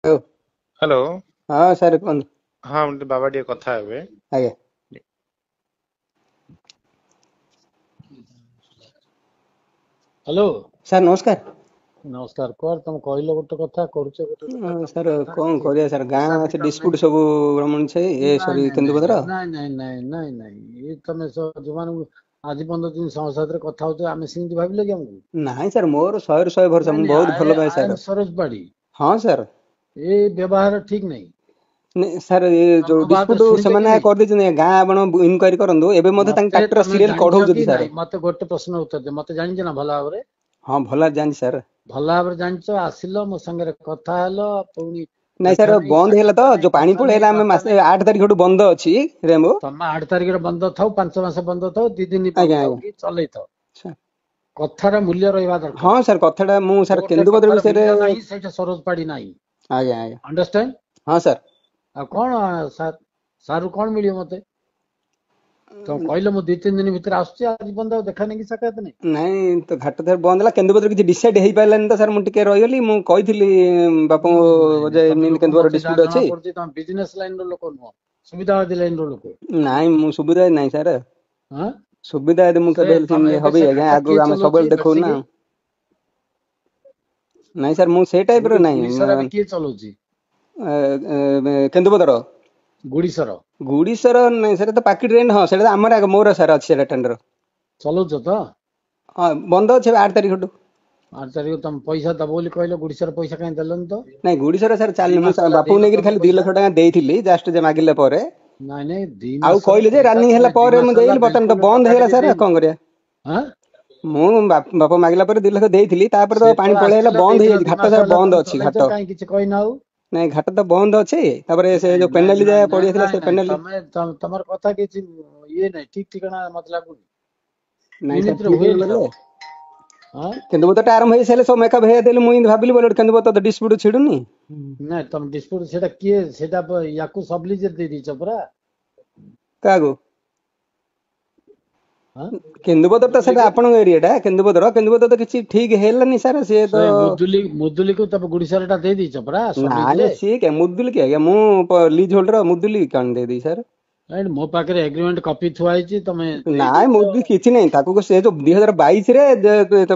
Hello. Hello. ହଁ sir କୁହନ୍ତୁ। ହଁ ବାବା ଟିକେ କଥା ହେବେ। ଆଜ୍ଞା ହ୍ୟାଲୋ ସାର୍ ନମସ୍କାର। ନମସ୍କାର। କୁଆଡେ ତମେ କହିଲ ଗୋଟେ କଥା କରୁଛ ଗୋଟେ କଥା, ସାର୍ ତମ କଥାରେ କଣ କିଛି କରିବା ସାର୍, ଗାଁ ହିସାବ ଅଛି କିତାବ ନାହିଁ। ଡିସ୍ପ୍ୟୁଟ ସବୁ ରମଣ ଛାଇ ନାଇଁ ସରି ନାଇଁ ନାଇଁ କେନ୍ଦୁପତ୍ର। ନାଇଁ ନାଇଁ ନାଇଁ ନାଇଁ ନାଇଁ ଏ ତମେ ଯୋଉମାନଙ୍କୁ ଆଜି 15 ଦିନ ସାଥିରେ କଥା ହଉଛ ଆମେ ସେମିତି ଭାବିଲେ କି ଆମକୁ? ନାଇଁ ସାର୍, ମୋର 100ରୁ 100 ଭରସା, ନାଇଁ ମୁଁ ନାଇଁ ବହୁତ ଭଲ ପାଏ I sir. M Saroj Padhi. ହଁ ସାର୍। ଏ ବ୍ୟବହାର ଠିକ ନାହିଁ। ସାର୍ ଏ ମୋ ଯୋଉ ବାତ ଡିସ୍ପ୍ୟୁଟ ଶୁଣିଛ କି ସେମାନେ ନାଇଁ? କରିଦେଇଛନ୍ତି, ଗାଁ ଆପଣ ଇନକ୍ୱାରି କରନ୍ତୁ, ଏବେ ମଧ୍ୟ ତାଙ୍କ ମତେ ଟ୍ରାକ୍ଟର ତମେ ସିରିଏଲ ଜାଣିଛ କି କଢଉଛନ୍ତି ସାର୍। ନାଇଁ ମତେ ଗୋଟେ ପ୍ରଶ୍ନ ଉତ୍ତର ଦିଅ। ମତେ ଜାଣିଛ ନା ଭଲ ଭାବରେ? ହଁ ଭଲ ଜାଣିଛି ସାର୍। ଭଲ ଭାବରେ ଜାଣିଛ, ଆସିଲ ମୋ ସାଙ୍ଗରେ କଥା ହେଲ, ପୁଣି ନାଇଁ ସାର୍ ଦେଖା ନାହିଁ ବନ୍ଦ ହେଇଗଲା ତ, ସାକ୍ଷାତ ନାହିଁ ଯୋଉ ପାଣି କଥା ନାହିଁ ପଳେଇଲା, ଆମେ ବାର୍ତ୍ତା ମାସେ ନାହିଁ। 8 ତାରିଖଠୁ ବନ୍ଦ ଅଛି ରେମ୍ବୁ। ତମେ 8 ତାରିଖରେ ବନ୍ଦ ଥାଉ, 5 ମାସ ବନ୍ଦ ଥାଉ, 2 ଦିନ ଆଜ୍ଞା ବନ୍ଦ ଥାଉ, ଆଜ୍ଞା କି ଚଲେଇଥାଉ, ସାର୍। କଥାର ମୂଲ୍ୟ ରହିବା ହଁ ଦରକାର। ସାର୍, କଥାଟା ମୁଁ ସାର୍ ଯୋଉଟା କେନ୍ଦୁପତ୍ର କଥାର ବିଷୟରେ। ମୂଲ୍ୟ ନାହିଁ ସେଇଟା ସରୋଜ ପାଢୀ ନାହିଁ। ଆଜ୍ଞା ଆଜ୍ଞା। ଅଣ୍ଡରଷ୍ଟାଣ୍ଡ? ହଁ ସାର୍। ଆଉ କଣ ସାରୁ କଣ ମିଳିବ ମତେ? ତମେ କହିଲ ମୁଁ 2-3 ଦିନ ଭିତରେ ଆସୁଛି, ଆଜି ବନ୍ଦ ଆଉ ଦେଖା ନାହିଁ କି ସାକ୍ଷାତ ନାହିଁ। ନାଇଁ ତ ଘାଟ ଥରେ ବନ୍ଦ ହେଲା, କେନ୍ଦୁପତ୍ର କିଛି ଡିସାଇଡ୍ ହେଇପାରିଲାନି ତ ସାର୍, ମୁଁ ଟିକେ ରହିଗଲି। ମୁଁ କହିଥିଲି ନାଇଁ ବାପାଙ୍କୁ ନାଇଁ ଯେ ତମେ ଏମିତି ଲୋକ କେନ୍ଦୁପତ୍ର ମତେ ଯାହା ଡିସ୍ପ୍ୟୁଟ ଜଣା ଅଛି। ପଡୁଛି ତମେ ବିଜନେସ ଲାଇନ ର ଲୋକ ନୁହଁ, ସୁବିଧାବାଦୀ ଲାଇନ ର ଲୋକ। ନାଇଁ ମୁଁ ସୁବିଧା ନାହିଁ ସାର୍। ହଁ ସୁବିଧା ମୁଁ ସେ କେବେ ତମେ ଏବେ ହବି ସେ ଆଜ୍ଞା, ଘାଟ କିଏ ଆଗକୁ ଆମେ ଚଲାଉଛି ସବୁବେଳେ ଦେଖଉଛୁ ନା। ବେଡସିକି? ନାଇଁ ସାର୍, ମୁଁ ସେଇ ଟାଇପ ର ନାହିଁ। ଗୁଡିସରା ବି କିଏ ଚଲାଉଛି? କେନ୍ଦୁପତ୍ର ଗୁଡିସର ଗୁଡିସର ନାଇଁ, ସେଟା ତ ପାକିଟ ରେଣ୍ଟ। ହଁ ସେଟା ତ ଆମର ମୋର ସାର୍ ଅଛି ସେଟା ଟେଣ୍ଡର। ଚଲଉଛ ତ? ହଁ ବନ୍ଦ ଅଛି 8 ତାରିଖଠୁ। 8 ତାରିଖ ତମେ ପଇସା ଦବ ବୋଲି କହିଲ, ଗୁଡିସର ପଇସା କାହିଁ ଦେଲନି ତ? ନାଇଁ ଗୁଡିସର ସାର୍ ଦି ଚାଲିନି। ମୁଁ ମାସ ହେଲା ବାପାକୁ ଦେଇନ ନେଇକରି ତମେ ଖାଲି ପଇସା। 2 ଲକ୍ଷ ଟଙ୍କା ଦେଇଥିଲି, ଜଷ୍ଟ ଯେ ମାଗିଲା ପରେ। ନାଇଁ ନାଇଁ 2 ଆଉ ମାସର କହିଲେ ଯେ ପଇସା ରାନିଂ ହେଲା ତମେ 2 ପରେ ମୁଁ ମାସ ହେଲା ଦେଇଲି, ବର୍ତ୍ତମାନ ତ ବ୍ୟାଙ୍କକୁ ବନ୍ଦ ଟଙ୍କା ହେଇଗଲା ଟିକେ ସାର୍, ଆଉ ଦେଇନ। କଣ କରିବା। ହଁ ମୁଁ ବାପା ମାଗିଲା ପରେ 2 ଲକ୍ଷ ଦେଇଥିଲି, ତାପରେ ତ ପାଣି ସେତେବେଳେ ପଳେଇଲା, ଆସିଥିଲା ବନ୍ଦ ଦେଇଥିଲ, ହେଇଯାଇଛି 2 ଘାଟ ମାସ ସାର୍, ହେଲା ବନ୍ଦ ତମେ ଅଛି ଘାଟ। ଚଲେଇଛ, କାହିଁ କିଛି କହିନ ଆଉ? ନାଇଁ ଘାଟ ତ ବନ୍ଦ ଅଛି, ତାପରେ ସେ ନାଇଁ ଯୋଉ ନାଇଁ ପେନାଲ୍ଟି ନାଇଁ ଯାହା ନାଇଁ ପଡିଯାଇଥିଲା ନାଇଁ ସେ ନାଇଁ ପେନାଲ୍ଟି। ତମର କଥା କିଛି ଇଏ ନାହିଁ, ଠିକ ଠିକଣା ମତେ ଲାଗୁନି। ନାଇଁ ସାର୍ ଏମିତିରେ ଠିକ ହୁଏନି ବୋଲେ କାମ। ହଁ କେନ୍ଦୁପତ୍ର ଟା ଆରମ୍ଭ ହେଇସାରିଲେ ସବୁ ମେକଅପ୍ ହେଇଯାଇଥିଲେ, ମୁଁ ଏମିତି ଭାବିଲି ବୋଲି କେନ୍ଦୁପତ୍ର ତ ଡିସ୍ପ୍ୟୁଟ ଛିଡୁନି। ନାଇଁ ତମେ ଡିସ୍ପ୍ୟୁଟ ସେଟା କିଏ, ସେଟା ୟାକୁ ସବଲିଜରେ ଦେଇ ଦେଇଛ ପରା। କାହାକୁ? ହଁ କେନ୍ଦୁପତ୍ର ତ ସେଟା ମୁଦୁଲିକୁ ଆପଣଙ୍କ ଏରିଆ ଟା, କେନ୍ଦୁପତ୍ର ତ କିଛି ଠିକ ହେଲାନି ସାର୍। ସିଏ ତ ସେ ମୁଦୁଲିକୁ ତମେ ଗୁଡିସର ଟା ଦେଇ ଦେଇଛ ପରା ସବଲିଜ ନାଇଁ ରେ। ସିଏ ମୁଦୁଲି କି ଆଜ୍ଞା, ମୁଁ ଲିଜ ହୋଲ୍ଡର, ମୁଦୁଲି କଣ ଦେଇଦେବି ସାର୍। ନାଇଁ ମୋ ପାଖରେ ଏଗ୍ରିମେଣ୍ଟ କପି ଥୁଆ ହେଇଛି, ତମେ ଦେଇ ନାଇଁ ଦେଇଛ। ମୁଦୁଲି କିଛି ନାହିଁ, ତାକୁ ସେ ଯୋଉ 2022 ରେ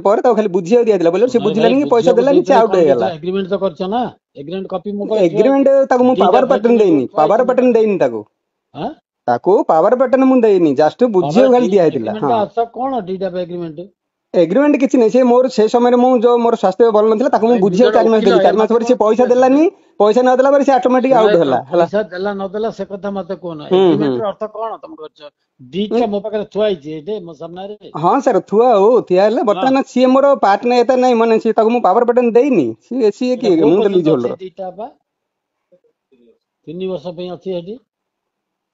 ପରେ ତାକୁ ଖାଲି ବୁଝିବାକୁ ଦିଆଯାଇଥିଲା, ବୋଲେ ସେ ଶୁଣରେ ଭାଇ ବୁଝିଲାନି କି ପଇସା ବୁଝିବାକୁ ଦେଲାନି, ସେ ଦେଇଥିଲେ ଆଉଟ କଣ ହେଇଗଲା। ଦେଇଥିଲେ? ଏଗ୍ରିମେଣ୍ଟ ତ କରିଛ ନା, ଏଗ୍ରିମେଣ୍ଟ କପି ମୋ ପାଖରେ ଥୁଆ ହେଇଛି। ଏଗ୍ରିମେଣ୍ଟ ତାକୁ ମୁଁ ଦିଟା ପାୱାର ଫେଟ ପାଟର୍ନ ନେଟୱର୍କ ଦେଇନି, ଥୁଆ ହେଇଛି ପାୱାର ମୋ ପାଟର୍ନ ପାଖରେ। ଦେଇନି ତାକୁ। ହଁ ତାକୁ ପାୱାର ପାଟର୍ନ ମୁଁ ଦେଇନି, ଜଷ୍ଟ ବୁଝିବାକୁ ଖାଲି ଦିଆ ହେଇଥିଲା। ଏଗ୍ରିମେଣ୍ଟ ହଁ ଅର୍ଥ କଣ? ଦିଟା ଏଗ୍ରିମେଣ୍ଟ। ଏଗ୍ରିମେଣ୍ଟ କିଛି ନାହିଁ, ସେ ମୋର ସେ ସମୟରେ ମୁଁ ଯୋଉ ମୋର ସ୍ୱାସ୍ଥ୍ୟ ଭଲ ନଥିଲା, ତାକୁ ମୁଁ ଭାଇ ମୁଁ ବୁଝିବାକୁ ଜଣେ 4 ମାସ ଓକିଲ, ଦେଲି, ଏ 4 ମାସ ମତେ ପରେ କଣ ସେ ପଇସା ବୁଝେଇବ ତମେ? ଦେଲାନି। ପଇସା ନ ଦେଲା ପରେ ସେ ଅଟୋମେଟିକ ଶୁଣ ଆଉଟ ହେଲା ହେଲା। ପଇସା ଦେଲା ନଦେଲା ସେ କଥା ମତେ କୁହନା, ହୁଁ ହୁଁ। ଏଗ୍ରିମେଣ୍ଟ ର ଅର୍ଥ କଣ ତମେ କରିଛ? ଦିଟା ମୋ ପାଖରେ ଥୁଆ ହେଇଛି ଏଇଠି ମୋ ସାମ୍ନାରେ। ହଁ ସାର୍ ଥୁଆ ହଉ, ଠିଆ ହେଲେ ହଁ ବର୍ତ୍ତମାନ ସିଏ ମୋର ପାର୍ଟନ ଏତେ ନାହିଁ, ମାନେ ସିଏ ତାକୁ ମୁଁ ପାୱାର ବଟନ ଦେଇନି। ସିଏ ଏଇଟା କିଏ? କୋଉ ମୁଁ ତ ପର୍ଯ୍ୟନ୍ତ ଲିଜ ଅଛି? ହୋଲ୍ଡର। ଦିଟା ବା 3 ବର୍ଷ ପାଇଁ ଅଛି ଏଠି।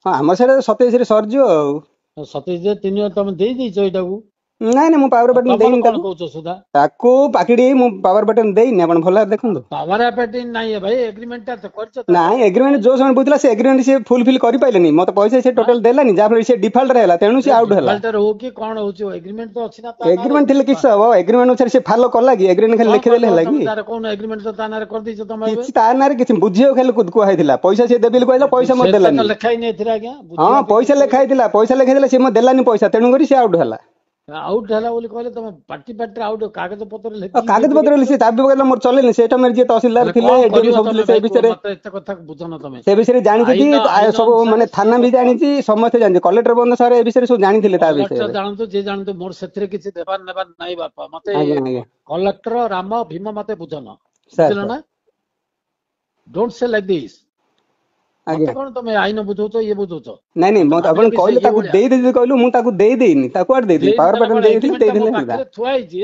ହଁ ଆମର ସେଇଟା 27 ରେ ସରିଯିବ ଆଉ। 27 ରେ 3 ବର୍ଷ ତମେ ଦେଇ ଦେଇଛ ଏଇଟାକୁ। ନାଇଁ ନାଇଁ ମୁଁ ପାୱାର ଆଉ ବଟନ ତମର ଦେଇନି କଣ ତାକୁ। କହୁଛ ସୁଧା? ତାକୁ ପାକିଟି ମୁଁ ପାୱାର ବଟନ ଦେଇନି, ଆପଣ ଭଲ ଭାବରେ ଦେଖନ୍ତୁ। ପାୱାର ଅଫ ନାଇଁ ଭାଇ, ଏଗ୍ରିମେଣ୍ଟ ଟା କରିଛ ତା ନାଇଁ ସାଙ୍ଗରେ ତମେ। ଏଗ୍ରିମେଣ୍ଟ ଯୋଉ ସମୟ ବୁଝିଲା, ସେ ଏଗ୍ରିମେଣ୍ଟ ସେ ଫୁଲଫିଲ କରିପାରିଲେନି, ମତେ ପଇସା ସେ ଆଁ? ଟୋଟାଲ ଦେଲାନି, ଯାହାଫଳରେ ସେ ଡିଫଲ୍ଟର ହେଲା, ତେଣୁ ସେ ଆରେ ଆଉଟ ହେଲା। ଡିଫାଲ୍ଟର ହଉ କି କଣ ହଉଛି, ଏଗ୍ରିମେଣ୍ଟ ତ ଅଛି ନା ତା ନାଁରେ। ଏଗ୍ରିମେଣ୍ଟ ଥିଲେ କିଛି ହବ, ଏଗ୍ରିମେଣ୍ଟ ଅନୁସାରେ ସେ ଫଲୋ କଲା କି? ଏଗ୍ରିମେଣ୍ଟ ଖାଲି କଣ ଲେଖିଦେଲେ କରିଦବ ହେଲା ତମେ କି? ତାର କହୁନ? ଏଗ୍ରିମେଣ୍ଟ ତ ତା ନାଁରେ କରିଦେଇଛ ତମେ ଏବେ। କିଛି ତା ନାଁରେ କିଛି ବୁଝିବାକୁ ଖାଲି କୁହା ହେଇଥିଲା, ପଇସା ସେ ଦେବି ବୋଲି କହିଲା, ପଇସା ମତେ ସେଟା ତ ଦେଲାନି। ଲେଖା ହେଇନି ଏଥିରେ ଆଜ୍ଞା, ହଁ ବୁଝିବା ପାଇଁ ପଇସା କହୁଛ ଲେଖା ବୋଲି। ହେଇଥିଲା, ପଇସା ଲେଖା ହେଇଥିଲା, ସେ ମତେ ଦେଲାନି ପଇସା, ତେଣୁକରି ସେ ଆଉଟ ହେଲା। ଆଉଟ ହେଲା ବୋଲି କହିଲେ ତମେ ପାଟିରେ ଆଉଟ କାଗଜ ପତ୍ର ଆଉ ଲେଖିକି କାଗଜ ଦେଇଛ ପତ୍ର କେତେ ସେ ଜଣଙ୍କୁ? ଦାବି ପକେଇଲା, ମୋର ଚଲେଇନି। ସେ ସମୟରେ ଯିଏ ତହସିଲଦାର ହେଲେ ଥିଲେ, କଣ ଏଡିଏମ କରିବ ସବୁ ଥିଲେ, ତମେ ସେ ଭାଇ କୁହ ବିଷୟରେ ମତେ? ଏତେ କଥା ବୁଝୁନ ତମେ। ସେ ବିଷୟରେ ଜାଣିଛନ୍ତି। ଆଇନ ସବୁ ମାନେ ଅନୁସାରେ ସିଏ ଥାନା ବି ବର୍ତ୍ତମାନ ଜାଣିଛି, ସମସ୍ତେ ଜାଣିଛି, କଲେକ୍ଟର ବନ୍ଧ ସାର୍ ଏ ବିଷୟରେ ସବୁ ଜାଣିଥିଲେ ତା କଲେକ୍ଟର ବିଷୟରେ। ଜାଣନ୍ତୁ, ଯିଏ ଜାଣନ୍ତୁ, ମୋର ସେଥିରେ କିଛି ଦେବାର ନେବାର ନାହିଁ ବାପା। ମତେ ଆଜ୍ଞା ଆଜ୍ଞା କଲେକ୍ଟର ରାମ ଭୀମ ମତେ ବୁଝନ, ସାର୍ ବୁଝିଲ ସାର୍ ନା? ଡୋଣ୍ଟ ସେ ଲାଇକ ଦିସ୍। ଆଜ୍ଞା। ମତେ କଣ ତମେ ଆଇନ ବୁଝଉଛ, ଇଏ ବୁଝଉଛ? ନାଇଁ ନାଇଁ, ମତେ ମତେ ଆପଣ ଭାବିଲ କି ସେ କହିଲେ ଇଏ ତାକୁ ଭଳିଆ ଦେଇଦେବି କହିଲୁ, ମୁଁ ତାକୁ ଦେଇନି। ତାକୁ କୁଆଡେ ଦେଇଥିଲି? ଦେଇନି ପାୱାର ତାହେଲେ ବଟନ କଣ? ଦେଇଥିଲେ, ଏଗ୍ରିମେଣ୍ଟ ଟା ମୋ ଦେଇଥିଲେ ହେଲା। ପାଖରେ ଥୁଆ ହେଇଛି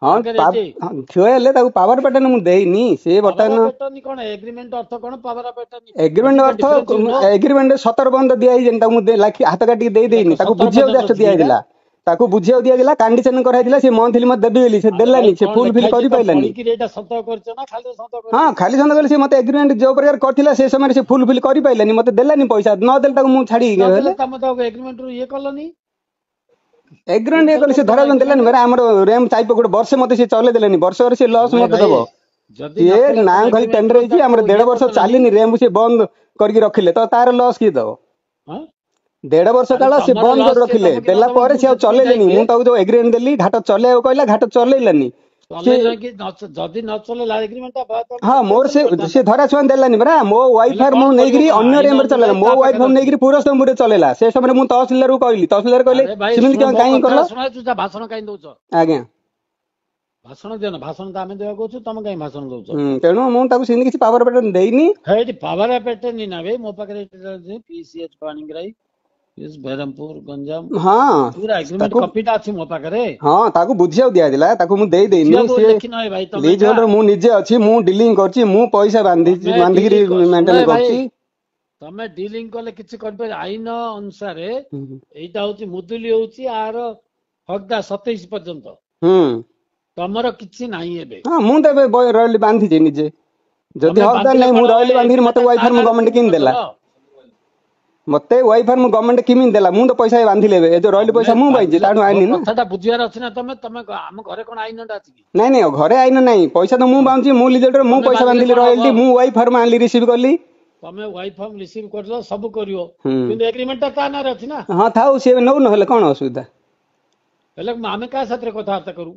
ହଁ ଆଗରେ ଏଠି। ଥୁଆ ହେଲେ ତାକୁ ପାୱାର ବଟନ ମୁଁ ଦେଇନି। ସେ ପାୱାର ଅଫ ବର୍ତ୍ତମାନ ଆଟର୍ଣ୍ଣି କଣ? ଏଗ୍ରିମେଣ୍ଟ ଅର୍ଥ କଣ? Power of attorney. Agreement what is the ଅର୍ଥ, ଡିଫରେନ୍ସ ୟୁ ନୋ? ଏଗ୍ରିମେଣ୍ଟ 17 ବନ୍ଦ ଦିଆଯାଇଛି, ତାକୁ ମୁଁ ହାତ କାଟିକି ଦେଖ ଦେଇନି, ତାକୁ 17 ବୁଝିବାକୁ ପର୍ଯ୍ୟନ୍ତ ଜଷ୍ଟ ଅଛି ଦିଟା। ଦିଆଯାଇଥିଲା। ତାକୁ ବୁଝିବାକୁ ଦିଆଯାଇଥିଲା, କଣ୍ଡିସନ କରାଯାଇଥିଲା, ସେ ମନ୍ଥଲି ମତେ ଦେବି ବୋଲି, ସେ ଆରେ ଭାଇ ଦେଲାନି, ସେ କଣ ଲେଖା ଫୁଲଫିଲ ହେଇଛି ତମେ କରିପାରିଲାନି। ପଢିକିରି ଏଇଟା ସତ କରିଛ ନା ଖାଲି ସତ ହଁ କରିଦେଇଛ? ଖାଲି ସନ୍ଦେହ କଲେ, ସେ ମତେ ଏଗ୍ରିମେଣ୍ଟ ଯୋଉ ପ୍ରକାର କରିଥିଲା, ସେ ସମୟରେ ସେ ଫୁଲଫିଲ କରିପାରିଲାନି, ମତେ ଦେଲାନି ପଇସା। ନଦେଲେ ତାକୁ ମୁଁ ଛାଡିକି ନଦେଲେ ହେଲେ ତମେ ତ ଏଗ୍ରିମେଣ୍ଟ ରୁ ଇଏ କଲନି। ଏଗ୍ରିମେଣ୍ଟ ଇଏ କେତେ କଲେ, ସେ ଦଉଛ ତମେ ଧରା ଦେଲାନି ଏଗ୍ରିମେଣ୍ଟ? ପରା। ଆମର ରେମ୍ ଚାଇପ ଗୋଟେ ବର୍ଷେ ମତେ ସେ ଚଲେଇ ଦେଲେନି, ବର୍ଷରେ ସେ ଲସ୍ ନାଇଁ ମତେ ଭାଇ, ଦବ। ଯଦି ସିଏ ନଥିଲା ନା ତାହେଲେ ଖାଲି agreement ଟେଣ୍ଡର କୁ ହେଇଛି, ତାକୁ ଆମର ଇଏ 1.5 ବର୍ଷ କରିଦେଲନି। ଚାଲିନି ରେମ୍ପ ସିଏ ବନ୍ଦ କରିକି ରଖିଲେ, ତ ତାର ଲସ୍ କିଏ ଦବ? ହଁ? 1.5 ବର୍ଷ ଆରେ କାଳ ସେ ତମର ବନ୍ଦ ଲସ୍ କରି କିଏ ରଖିଲେ, ଦବ କି ନ ଦେଲା ଦବ ପରେ ମୁଁ ସେ ଆଉ ସେଥିପାଇଁ ଚଲେଇଲେନି। ଯାଇକି ମୁଁ ତାକୁ ଯୋଉ ଏଗ୍ରିମେଣ୍ଟ ଦେଲି ଘାଟ ଚଲେଇବାକୁ କହିଲା, ଘାଟ ଚଲେଇଲାନି। ସେ ଚଲେଇଲା କି ଯଦି ନ ଚଲେଇଲା ଏଗ୍ରିମେଣ୍ଟ ହଁ ମୋର ସେ ଧରା ଛୁଆଁ ଦେଲାନି ପରା। ମୋ ୱାଇଫ ହେଲେ ମୁଁ କଣ କରିବ ନେଇକିରି କଣ? ଅନ୍ୟ ଆଇନ ରେମ୍ପରେ ଚଲେଇଲା। ଅନୁଯାୟୀ ମୋ ତା ୱାଇଫ ପାଖରେ ଅଛି। ନେଇକିରି ପୁରସ୍ତମପୁରରେ ଚଲେଇଲା। ସେ ସମୟରେ ମୁଁ ତହସିଲଦାରକୁ କହିଲି, ତହସିଲଦାର କହିଲେ ଆରେ ଭାଇ ସେମିତି ଶୁଣ, ମୋ କାହିଁ କଥା କଲ? ଶୁଣ, ତୁ ଯା ଭାଷଣ କାହିଁ ଦଉଛ? ଆଜ୍ଞା। ଭାଷଣ ଦିଅ ନା, ଭାଷଣ ତ ଆମେ ଦେବାକୁ କହୁଛୁ, ତମେ କାହିଁ ଭାଷଣ ଦଉଛ? ତେଣୁ ମୁଁ ତାକୁ ସେମିତି କିଛି ପାୱାର ପେଟର୍ନ ଦେଇନି। ହେଇଟି ପାୱାର ପେଟେ ନି ନା ଭାଇ, ମୋ ପାଖରେ PCH ପାଣିଗ୍ରାହୀ, ବେରମପୁର, ଗଞ୍ଜାମ ହଁ ପୁରା ଏଗ୍ରିମେଣ୍ଟ ତାକୁ କପିଟା ଅଛି ମୋ ପାଖରେ। ହଁ ତାକୁ ବୁଝିବାକୁ ଦିଆଯାଇଥିଲା, ତାକୁ ମୁଁ ଦେଇନି। ବୁଝିବାକୁ ସିଏ ଲେଖି ନହିଁ ଭାଇ, ତମେ ଲିଜ୍ ଯା ହୋଲ୍ଡର ମୁଁ ନିଜେ ଅଛି, ମୁଁ ଡିଲିଂ କରୁଛି, ମୁଁ ପଇସା ତମେ ବାନ୍ଧିକିରି ଡିଲିଂ ଶୁଣ ମେଣ୍ଟେନ ଭାଇ, କରୁଛି। ତମେ ଡିଲିଂ କଲେ କିଛି କରିପାରିବ? ଆଇନ ଅନୁସାରେ ହୁଁ ଏଇଟା ହଉଛି ମୁଦୁଲି ହଉଛି ଆର ହକଦାର 27 ପର୍ଯ୍ୟନ୍ତ। ହୁଁ ତମର କିଛି ନାହିଁ ଏବେ। ହଁ ମୁଁ ତ ଏବେ ରୟାଲି ବାନ୍ଧିଛି ନିଜେ। ଯଦି ତମେ ହକଦାର ବାନ୍ଧିଲେ ନାହିଁ, ମୁଁ କଣ ଭାଇ, ରୟାଲି ବାନ୍ଧିକିରି ମତେ ଏଗ୍ରିମେଣ୍ଟ ୱାଇ ତା ଫାର୍ମ ନାଁରେ ଗଭର୍ଣ୍ଣମେଣ୍ଟ କେମିତି କିଣି ଦେଲା। କରିଦେଲ? ମତେ ୱାଇ ଫାର୍ମ ଗଭର୍ଣ୍ଣମେଣ୍ଟ କେମିତି ଦେଲା? ମୁଁ ତ ପଇସା ବାନ୍ଧିଲେ, ଏ ଯୋଉ ରୟାଲି ତମେ ପଇସା ମୁଁ ପାଇଛି, ବାନ୍ଧିଲେ ତାଠୁ ମୋ ଆଇନି ନା। କଥାଟା ବୁଝିବାର ଅଛି ନା। ତମେ ତମେ ଆମ ଘରେ କଣ ଆଇନଟା ଅଛି କି? ନାଇଁ ନାଇଁ, ଘରେ ଆଇନ ନାହିଁ, ପଇସା ତ ମୁଁ ବାନ୍ଧୁଛି, ମୁଁ ଲିଜ୍ ହୋଲ୍ଡର, ମୁଁ ତମେ ପଇସା ବାନ୍ଧିଲେ ବାନ୍ଧିଲି କଣ ହବ? ରୟାଲିଟି, ମୁଁ ୱାଇ ଫାର୍ମ ଆଣିଲି, ରିସିଭ୍ କଲି। ତମେ ୱାଇ ଫର୍ମ ରିସିଭ୍ କରିଲ, ସବୁ କରିବ, ହୁଁ କିନ୍ତୁ ଏଗ୍ରିମେଣ୍ଟଟା ତା ନାଁରେ ଅଛି ନା। ହଁ ଥାଉ, ସିଏ ନଉ ନହେଲେ କଣ ଅସୁବିଧା? ହେଲେ ଆମେ କାହା ସାଥିରେ କଥାବାର୍ତ୍ତା କରୁ?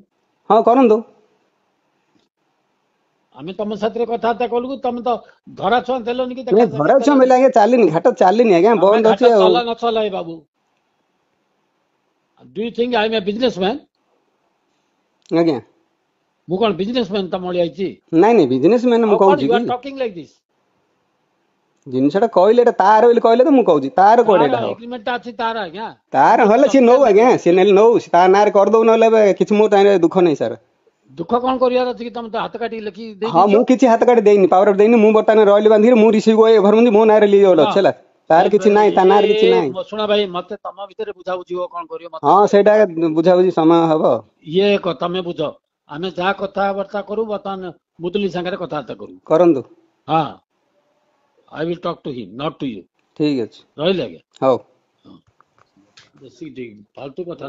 ହଁ କରନ୍ତୁ। ଆମେ ତମ ସାଥିରେ କଥାବାର୍ତ୍ତା କଲୁ, ତମେ ତ ଧରା ଛୁଆଁ ଦେଲନି କି ଦେଖା ନାଇଁ ସାକ୍ଷାତ ଭରାଛୁଆଁ ଦେଲନି। ବେଲେ ଆଜ୍ଞା ଚାଲିନି, ଘାଟ ଚାଲିନି ଆଜ୍ଞା, ତମେ ବନ୍ଦ ଘାଟ ଅଛି ଆଉ। ଚଲା ନ ଚଲାଏ ବାବୁ। Do you think I am a businessman? ଆଜ୍ଞା। ମୁଁ କଣ ବିଜନେସ ମ୍ୟାନ ତମ ଭଳି ଆଇଛି? ନାଇଁ ନାଇଁ, ବିଜନେସ ମ୍ୟାନ ମୁଁ ଆଉ କଣ କହୁଛି ୟୁ କି ଆର୍ ଟକିଂ ଲାଇକ୍ ଦିସ୍? ଜିନିଷଟା କହିଲେ ଏଟା ତାର ବୋଲି କହିଲେ ତ ମୁଁ କହୁଛି, ତାର କୁଆଡେ ତାର ଏଟା ହବ? ଏଗ୍ରିମେଣ୍ଟଟା ଅଛି ତାର ଆଜ୍ଞା। ତାର ତମେ ହେଲେ ସିଏ ନଉ ଟକିଂ ଆଜ୍ଞା, ସିଏ ନେଲେ ନଉ, ତା ନାଁରେ କରିଦଉ, ନହେଲେ ଏବେ କିଛି ମୋ ତାହିଁରେ ଦୁଃଖ ନାହିଁ ସାର୍। ଦୁଃଖ କଣ କରିବାର ଅଛି କି? ତମେ ତ ହାତ କାଟିକି ଲେଖିକି ଦେଇ ହଁ ଦେଇଛ। ମୁଁ କିଛି ହାତ କାଟି ଦେଇନି, ପାୱାର ଦେଇନି। ମୁଁ ବର୍ତ୍ତମାନ ରୟାଲି ବାନ୍ଧିକି ମୁଁ ରିସିଭ୍ ଭରମୁଛି, ମୋ ନାଁରେ ଲିଜ୍ ହୋଲ୍ଡର ଶୁଣ ଅଛି ହେଲା। ତାର କିଛି ନାହିଁ, ତା ନାଁରେ କିଛି ନାହିଁ। ଶୁଣ ଭାଇ, ମତେ ତମ ଭିତରେ ବୁଝାବୁଝି ହୁଅ, କଣ କରିବ ମତେ ହଁ କୁହ। ସେଇଟା ବୁଝାବୁଝି ସମୟ ହବ। ତମେ ବୁଝ, ଆମେ ଯାହା କଥାବାର୍ତ୍ତା କରୁ, ବର୍ତ୍ତମାନ ମୁଦୁଲି ସାଙ୍ଗରେ କଥାବାର୍ତ୍ତା କରୁ। କରନ୍ତୁ। ହଁ, I will talk to him, not to you. ଠିକ ଅଛି, ରହିଲେ ଆଜ୍ଞା। ହଉ। ବେଶୀ ଫାଲତୁ କଥା